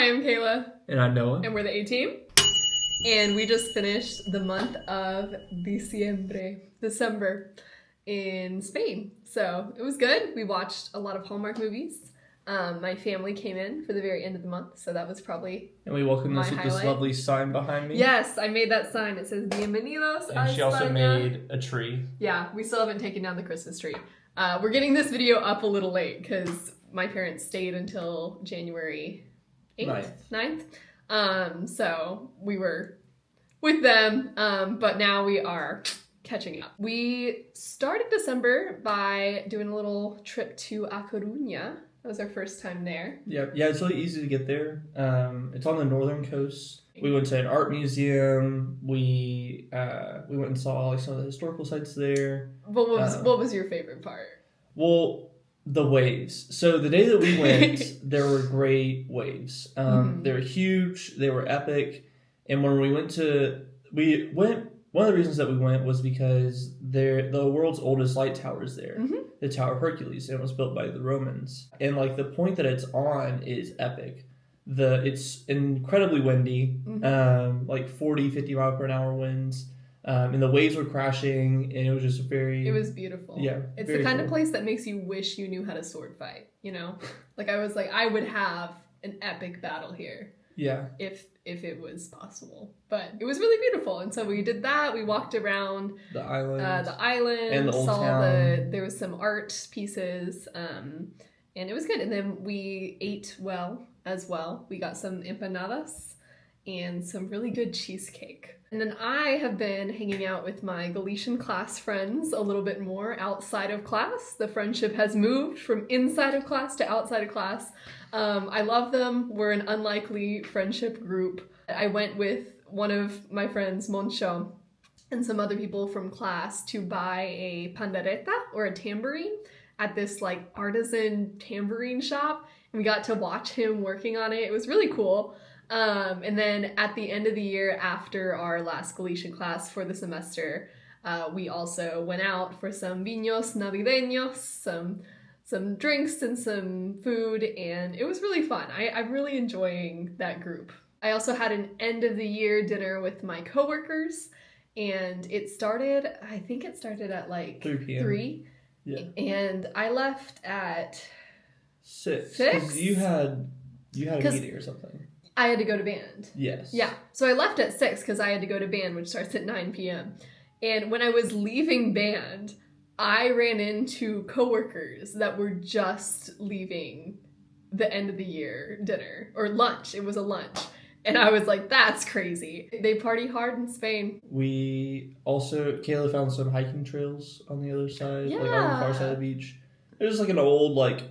am Kayla. And I'm Noah. And we're the A-Team. And we just finished the month of December in Spain. So it was good. We watched a lot of Hallmark movies. My family came in for the very end of the month, so that was probably And we welcomed my us with highlight. this lovely sign behind me. Yes, I made that sign. It says Bienvenidos a And she also España. made a tree. Yeah, we still haven't taken down the Christmas tree. We're getting this video up a little late because my parents stayed until January 8th, 9th. So we were with them, but now we are catching up. We started December by doing a little trip to A Coruña. That was our first time there. Yeah, it's really easy to get there. It's on the northern coast. We went to an art museum. We went and saw some of the historical sites there. But what was your favorite part? Well, the waves. So the day that we went, there were great waves. They were huge. They were epic. And when we went, one of the reasons that we went was because the world's oldest light tower is there. The Tower of Hercules, and it was built by the Romans. And like the point that it's on is epic. It's incredibly windy, like 40, 50 mile per hour winds. And the waves were crashing, and it was just It was beautiful. Yeah. It's the kind of place that makes you wish you knew how to sword fight, you know? Like I was like, I would have an epic battle here. Yeah. If it was possible. But it was really beautiful. And so we did that. We walked around the island. And the old town. There was some art pieces. And it was good. And then we ate well as well. We got some empanadas and some really good cheesecake. And then I have been hanging out with my Galician class friends a little bit more outside of class. The friendship has moved from inside of class to outside of class. I love them. We're an unlikely friendship group. I went with one of my friends, Moncho, and some other people from class to buy a pandereta or a tambourine at this like artisan tambourine shop. And we got to watch him working on it. It was really cool. And then at the end of the year, after our last Galician class for the semester, we also went out for some vinos navideños, some drinks and some food, and it was really fun. I'm really enjoying that group. I also had an end of the year dinner with my coworkers, and I think it started at like 3 p.m. 3. Yeah. And I left at 6. 6? You had a meeting or something. I had to go to band. Yes. Yeah. So I left at 6 because I had to go to band, which starts at 9 p.m. And when I was leaving band, I ran into coworkers that were just leaving the end of the year dinner or lunch. It was a lunch. And I was like, that's crazy. They party hard in Spain. Kayla found some hiking trails on the other side, like on the far side of the beach. There's like an old like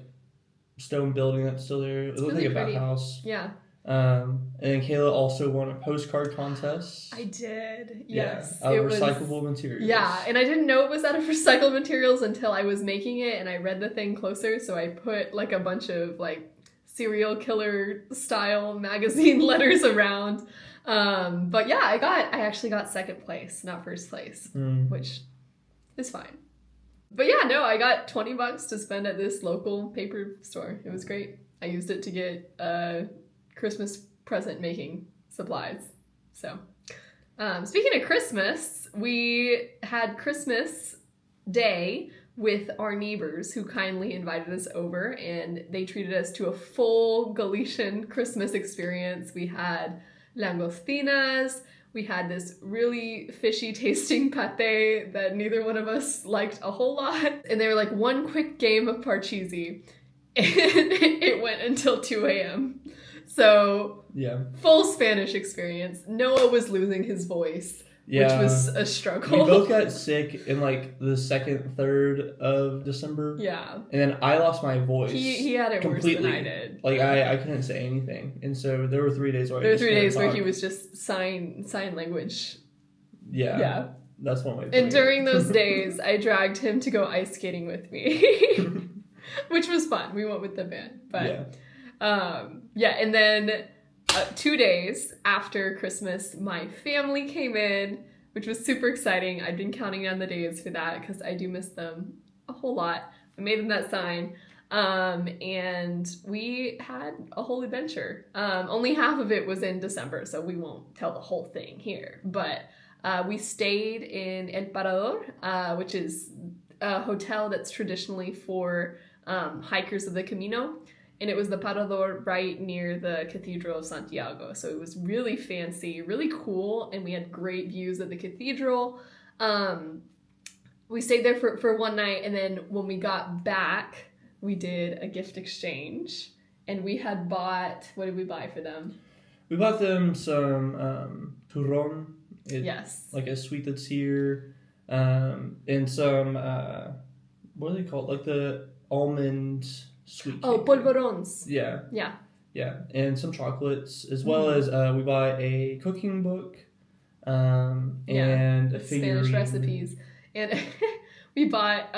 stone building that's still there. It looked really like a pretty. bathhouse. Yeah. And then Kayla also won a postcard contest. I did. Yes. Yeah, recyclable materials. Yeah, and I didn't know it was out of recycled materials until I was making it and I read the thing closer. So I put like a bunch of like serial killer style magazine letters around. But yeah, I actually got second place, not first place, which is fine. But yeah, no, I got $20 to spend at this local paper store. It was great. I used it to get Christmas present making supplies. So speaking of Christmas, we had Christmas Day with our neighbors who kindly invited us over, and they treated us to a full Galician Christmas experience. We had langostinas. We had this really fishy tasting pate that neither one of us liked a whole lot. And they were like, one quick game of parcheesi. And it went until 2 a.m. So, yeah, full Spanish experience. Noah was losing his voice, which was a struggle. We both got sick in like the 2nd, 3rd of December. Yeah. And then I lost my voice. He had it completely. Worse than I did. Like I couldn't say anything. And so there were 3 days where he was just sign language. Yeah. Yeah. That's one way. And during those days, I dragged him to go ice skating with me. Which was fun. We went with the band. But and then 2 days after Christmas, my family came in, which was super exciting. I'd been counting down the days for that because I do miss them a whole lot. I made them that sign. And we had a whole adventure. Only half of it was in December, so we won't tell the whole thing here. But we stayed in El Parador, which is a hotel that's traditionally for hikers of the Camino. And it was the Parador right near the Cathedral of Santiago. So it was really fancy, really cool, and we had great views of the cathedral. We stayed there for one night, and then when we got back, we did a gift exchange. And we had bought, what did we buy for them? We bought them some turron. Yes. Like a sweet that's here. And some, what are they called? Like the almond sweet cake. Oh, polvorons. Yeah. Yeah. Yeah. And some chocolates, as well as we bought a cooking book and a figurine. Spanish recipes. And we bought,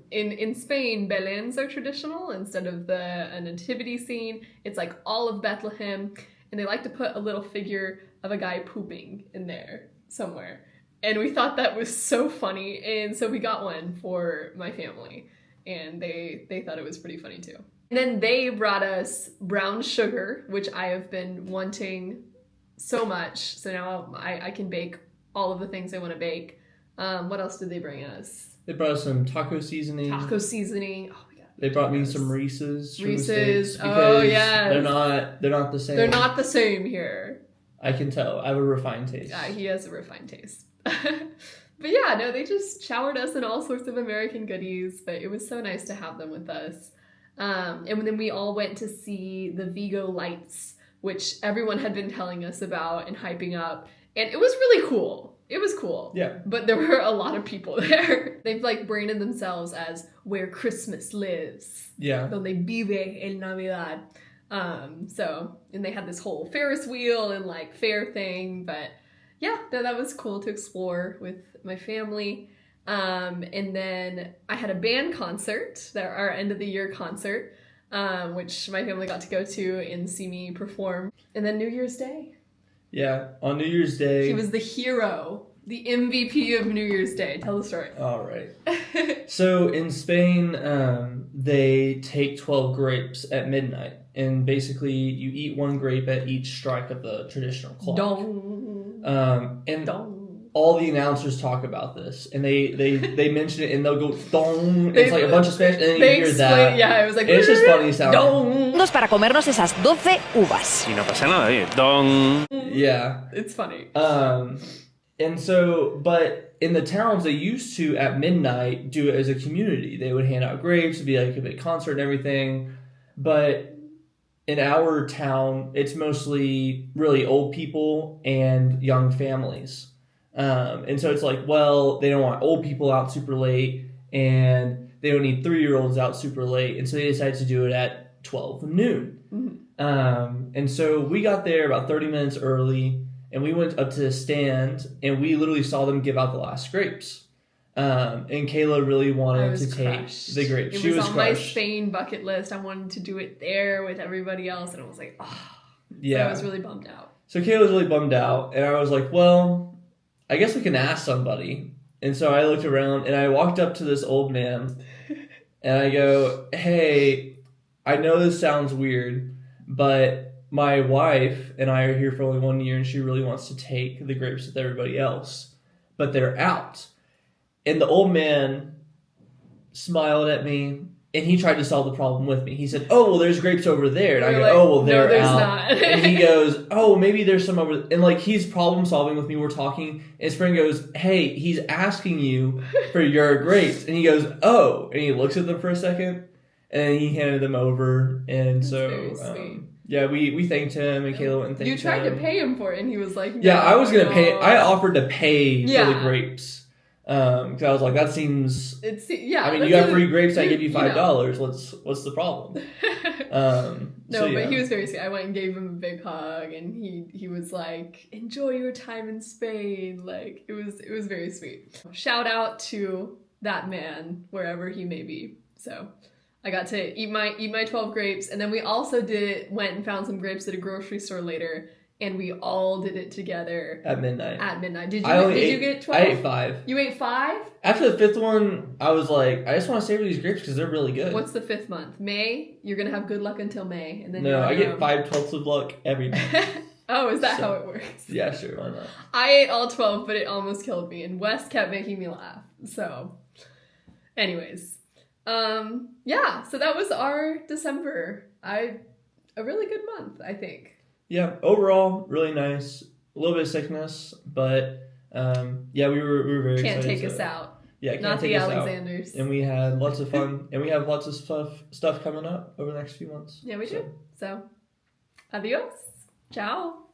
in Spain, Belens are traditional instead of a nativity scene. It's like all of Bethlehem. And they like to put a little figure of a guy pooping in there somewhere. And we thought that was so funny. And so we got one for my family. And they thought it was pretty funny too. And then they brought us brown sugar, which I have been wanting so much. So now I can bake all of the things I want to bake. What else did they bring us? They brought us some taco seasoning. Taco seasoning. Oh my god. They brought me some Reese's. Reese's. Oh yes. They're not the same. They're not the same here. I can tell. I have a refined taste. Yeah, he has a refined taste. But yeah, no, they just showered us in all sorts of American goodies, but it was so nice to have them with us. And then we all went to see the Vigo lights, which everyone had been telling us about and hyping up. And it was really cool. It was cool. Yeah. But there were a lot of people there. They've like branded themselves as where Christmas lives. Yeah. Donde vive el Navidad. And they had this whole Ferris wheel and like fair thing, but yeah, no, that was cool to explore with my family. And then I had a band concert, our end of the year concert, which my family got to go to and see me perform. And then New Year's Day. Yeah, on New Year's Day. He was the hero, the MVP of New Year's Day. Tell the story. All right. So in Spain, they take 12 grapes at midnight. And basically, you eat one grape at each strike of the traditional clock. Dong. And Dong. all the announcers talk about this. And they mention it, and they'll go, dong. It's like a bunch of Spanish, and then you hear that. Yeah, it was like, it's just funny sounding. Dong. Para comernos esas 12 uvas. Y no pasa nada, dong. Yeah. It's funny. And so, but in the towns, they used to, at midnight, do it as a community. They would hand out grapes, it'd be like a big concert and everything. But in our town, it's mostly really old people and young families. And so it's like, well, they don't want old people out super late, and they don't need 3-year-olds out super late. And so they decided to do it at 12 noon. Mm-hmm. And so we got there about 30 minutes early, and we went up to the stand, and we literally saw them give out the last grapes. And Kayla really wanted to take the grapes. She was on my Spain bucket list. I wanted to do it there with everybody else, and I was like, oh. Yeah. So I was really bummed out. So Kayla was really bummed out, and I was like, well, I guess we can ask somebody. And so I looked around, and I walked up to this old man, and I go, hey, I know this sounds weird, but my wife and I are here for only 1 year, and she really wants to take the grapes with everybody else, but they're out. And the old man smiled at me, and he tried to solve the problem with me. He said, oh, well, there's grapes over there. And I go, like, oh, well, they're there's out. Not. And he goes, oh, maybe there's some over there. And, like, he's problem solving with me. We're talking. And his friend goes, hey, he's asking you for your grapes. And he goes, oh. And he looks at them for a second, and he handed them over. And That's so, yeah, we thanked him, and Kayla went and thanked him. You tried to pay him for it, and he was like, no, yeah, I was going to pay. I offered to pay for the grapes. Because I was like, that seems. I mean, you got free grapes. I give you $5. What's the problem? But he was very sweet. I went and gave him a big hug, and he was like, "Enjoy your time in Spain." Like it was very sweet. Shout out to that man wherever he may be. So I got to eat my 12 grapes, and then we also went and found some grapes at a grocery store later. and we all did it together at midnight. Did you get 12? I ate 5. You ate 5? After the 5th one, I was like, I just want to savor these grapes because they're really good. What's the 5th month? May? You're going to have good luck until May. And then No, I get 5/12 of luck every month. Oh, is that how it works? Yeah, sure, why not? I ate all 12, but it almost killed me, and Wes kept making me laugh. So, anyways. Yeah, so that was our December. A really good month, I think. Yeah, overall, really nice. A little bit of sickness, but yeah, we were very Can't excited. take us out. Yeah, can't Not take the us Alexanders. out. And we had lots of fun, and we have lots of stuff coming up over the next few months. Yeah, we do. So, adios. Ciao.